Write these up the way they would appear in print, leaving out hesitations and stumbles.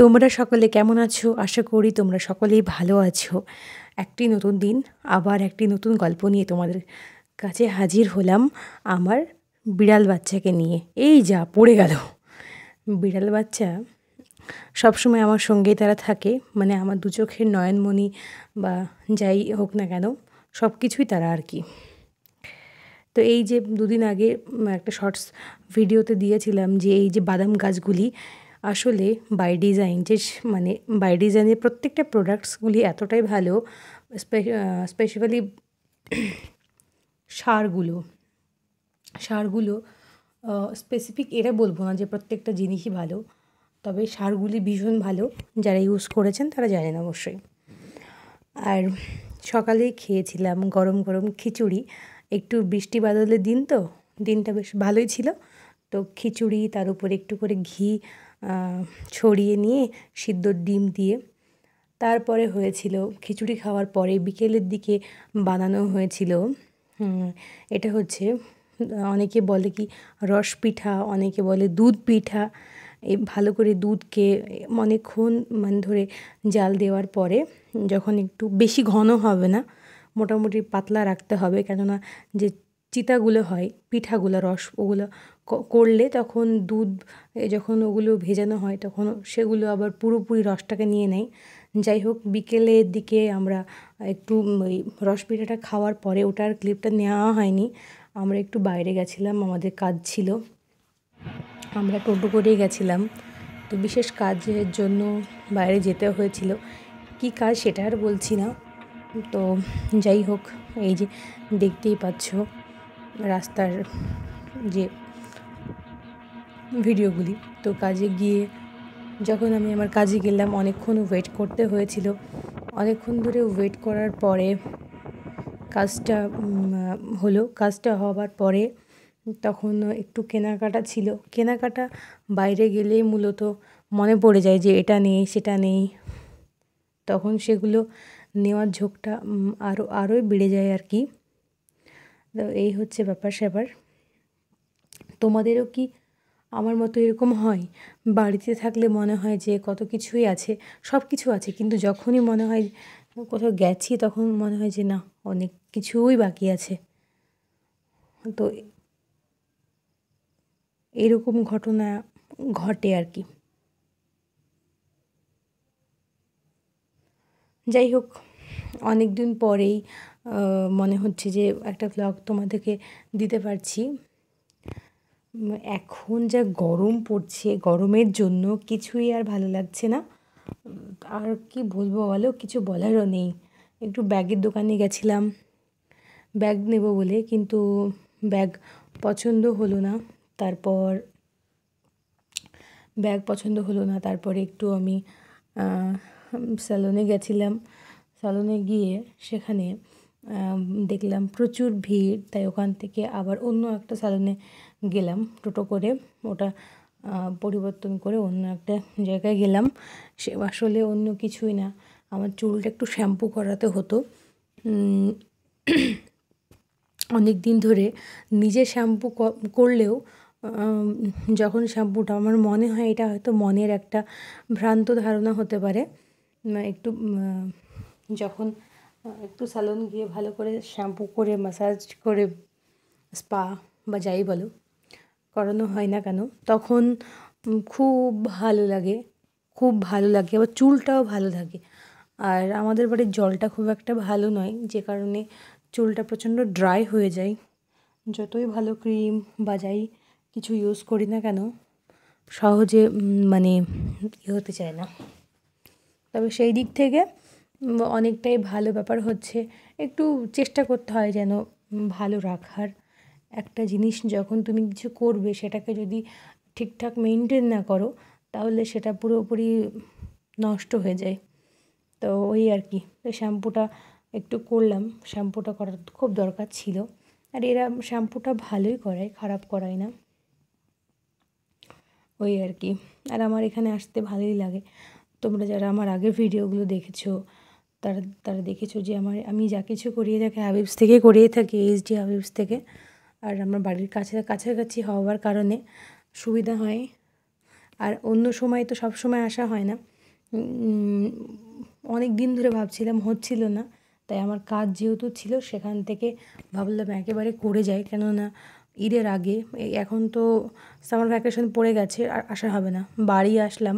তোমরা সকলে কেমন আছো? আশা করি তোমরা সকলেই ভালো আছো। একটি নতুন দিন, আবার একটি নতুন গল্প নিয়ে তোমাদের কাছে হাজির হলাম আমার বিড়াল বাচ্চাকে নিয়ে। এই যা পড়ে গেল। বিড়াল বাচ্চা সবসময় আমার সঙ্গেই তারা থাকে, মানে আমার দু চোখের নয়নমণি বা যাই হোক না কেন, সব কিছুই তারা আর কি। তো এই যে দুদিন আগে একটা শর্টস ভিডিওতে দিয়েছিলাম যে এই যে বাদাম গাছগুলি আসলে বাই ডিজাইন, যে মানে বাই ডিজাইনের প্রত্যেকটা প্রোডাক্টসগুলি এতটাই ভালো, স্পেশালি সারগুলো স্পেসিফিক এটা বলবো না যে প্রত্যেকটা জিনিসই ভালো, তবে সারগুলি ভীষণ ভালো। যারা ইউজ করেছেন তারা জানেন অবশ্যই। আর সকালেই খেয়েছিলাম গরম গরম খিচুড়ি। একটু বৃষ্টি বাদলের দিন, তো দিনটা বেশ ভালোই ছিল। তো খিচুড়ি, তার উপরে একটু করে ঘি ছড়িয়ে নিয়ে সিদ্ধ ডিম দিয়ে তারপরে হয়েছিল। খিচুড়ি খাওয়ার পরে বিকেলের দিকে বানানো হয়েছিল, এটা হচ্ছে অনেকে বলে কি রস পিঠা, অনেকে বলে দুধ পিঠা। এই ভালো করে দুধকে অনেকক্ষণ ধরে জাল দেওয়ার পরে, যখন একটু বেশি ঘন হবে না, মোটামুটি পাতলা রাখতে হবে, কেননা যে চিতাগুলো হয় পিঠাগুলো রস ওগুলো করলে তখন দুধ যখন ওগুলো ভেজানো হয় তখন সেগুলো আবার পুরোপুরি রসটাকে নিয়ে নেয়। যাই হোক, বিকেলের দিকে আমরা একটু ওই রস পিঠাটা খাওয়ার পরে, ওটার ক্লিপটা নেওয়া হয়নি, আমরা একটু বাইরে গেছিলাম, আমাদের কাজ ছিল, আমরা টোটো করেই গেছিলাম। তো বিশেষ কাজের জন্য বাইরে যেতে হয়েছিল, কি কাজ সেটা আর বলছি না। তো যাই হোক, এই যে দেখতেই পাচ্ছ রাস্তার যে ভিডিওগুলি। তো কাজে গিয়ে যখন আমি আমার কাজে গেলাম, অনেকক্ষণ ওয়েট করতে হয়েছিল। অনেকক্ষণ ধরে ওয়েট করার পরে কাজটা হলো। কাজটা হওয়ার পরে তখন একটু কেনাকাটা ছিল। কেনাকাটা বাইরে গেলেই মূলত মনে পড়ে যায় যে এটা নেই সেটা নেই, তখন সেগুলো নেওয়ার ঝোঁকটা আরোই বেড়ে যায় আর কি। তো এই হচ্ছে ব্যাপার স্যাপার। তোমাদেরও কি আমার মতো এরকম হয়? বাড়িতে থাকলে মনে হয় যে কত কিছুই আছে, সব কিছু আছে, কিন্তু যখনই মনে হয় কোথাও গেছি তখন মনে হয় যে না, অনেক কিছুই বাকি আছে। তো এরকম ঘটনা ঘটে আর কি। যাই হোক, অনেক দিন পরেই মনে হচ্ছে যে একটা ভ্লগ তোমাদেরকে দিতে পারছি। এখন যা গরম পড়ছে, গরমের জন্য কিছুই আর ভালো লাগছে না। আর কি বলবো বলো, কিছু বলারও নেই। একটু ব্যাগের দোকানে গেছিলাম ব্যাগ নেব বলে, কিন্তু ব্যাগ পছন্দ হলো না। তারপরে একটু আমি স্যালনে গেছিলাম। স্যালনে গিয়ে সেখানে দেখলাম প্রচুর ভিড়, তাই ওখান থেকে আবার অন্য একটা স্যালনে গেলাম টোটো করে। ওটা পরিবর্তন করে অন্য একটা জায়গায় গেলাম। সে আসলে অন্য কিছুই না, আমার চুলটা একটু শ্যাম্পু করাতে হতো। অনেক দিন ধরে নিজে শ্যাম্পু করলেও যখন শ্যাম্পুটা, আমার মনে হয় এটা হয়তো মনের একটা ভ্রান্ত ধারণা হতে পারে, একটু যখন একটু স্যালন গিয়ে ভালো করে শ্যাম্পু করে ম্যাসাজ করে স্পা বা যাই বলো করানো হয় না কেন, তখন খুব ভালো লাগে, আবার চুলটাও ভালো থাকে। আর আমাদের বাড়ির জলটা খুব একটা ভালো নয়, যে কারণে চুলটা প্রচণ্ড ড্রাই হয়ে যায়। যতই ভালো ক্রিম বা যাই কিছু ইউজ করি না কেন, সহজে হতে চায় না। তবে সেই দিক থেকে অনেকটাই ভালো ব্যাপার হচ্ছে, একটু চেষ্টা করতে হয় যেন ভালো রাখার। একটা জিনিস যখন তুমি কিছু করবে, সেটাকে যদি ঠিকঠাক মেনটেন না করো, তাহলে সেটা পুরোপুরি নষ্ট হয়ে যায়। তো ওই আর কি। তো শ্যাম্পুটা একটু করলাম, শ্যাম্পুটা করার খুব দরকার ছিল। আর এরা শ্যাম্পুটা ভালোই করায়, খারাপ করায় না, ওই আর কি। আর আমার এখানে আসতে ভালোই লাগে। তোমরা যারা আমার আগের ভিডিওগুলো দেখেছো, তারা দেখেছো যে আমি যা কিছু করিয়ে থাকি হাবিবস থেকে করিয়ে থাকি, এইচডি হাবিবস থেকে। আর আমার বাড়ির কাছাকাছি হওয়ার কারণে সুবিধা হয়। আর অন্য সময় তো সব সময় আসা হয় না, অনেক দিন ধরে ভাবছিলাম, হচ্ছিল না। তাই আমার কাজ যেহেতু ছিল সেখান থেকে ভাবলাম একেবারে করে যাই, কেননা ঈদের আগে এখন তো সামার ভ্যাকেশন পড়ে গেছে, আর আসা হবে না। বাড়ি আসলাম,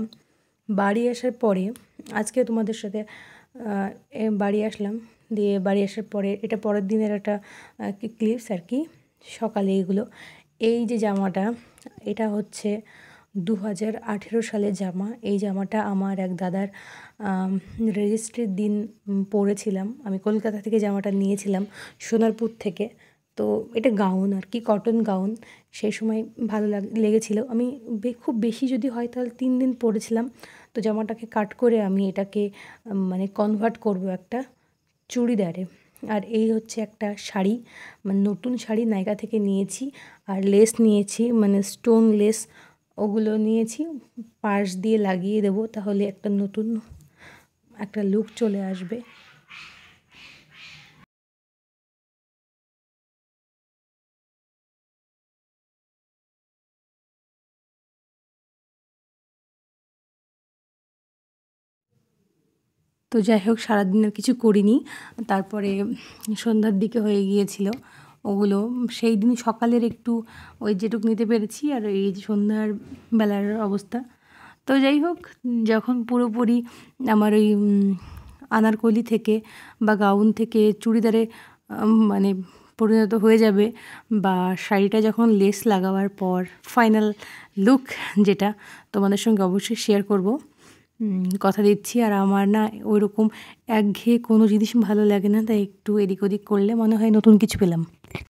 বাড়ি আসার পরে আজকে তোমাদের সাথে বাড়ি আসলাম, দিয়ে বাড়ি আসার পরে এটা পরের দিনের একটা ক্লিপস আর কি। সকালে এগুলো, এই যে জামাটা, এটা হচ্ছে 2018 সালের জামা। এই জামাটা আমার এক দাদার রেজিস্ট্রির দিন পরেছিলাম। আমি কলকাতা থেকে জামাটা নিয়েছিলাম, সোনারপুর থেকে। তো এটা গাউন আর কি, কটন গাউন। সেই সময় ভালো লেগেছিলো। আমি খুব বেশি যদি হয় তাহলে 3 দিন পরেছিলাম। তো জামাটাকে কাট করে আমি এটাকে মানে কনভার্ট করব একটা চুড়িদারে। আর এই হচ্ছে একটা শাড়ি, মানে নতুন শাড়ি নাইকা থেকে নিয়েছি। আর লেস নিয়েছি, মানে স্টোন লেস, ওগুলো নিয়েছি। পাশ দিয়ে লাগিয়ে দেবো, তাহলে একটা নতুন একটা লুক চলে আসবে। তো যাই হোক, সারাদিন আর কিছু করিনি। তারপরে সন্ধ্যার দিকে হয়ে গিয়েছিল ওগুলো। সেই দিন সকালের একটু ওই যেটুকু নিতে পেরেছি, আর এই যে সন্ধ্যার বেলার অবস্থা। তো যাই হোক, যখন পুরোপুরি আমার ওই আনারকলি থেকে বা গাউন থেকে চুড়িদারে মানে পরিণত হয়ে যাবে, বা শাড়িটা যখন লেস লাগাবার পর ফাইনাল লুক যেটা তোমাদের সঙ্গে অবশ্যই শেয়ার করব, কথা দিচ্ছি। আর আমার না ওইরকম একঘেয়ে কোনো জিনিস ভালো লাগে না, তাই একটু এদিক ওদিক করলে মনে হয় নতুন কিছু পেলাম।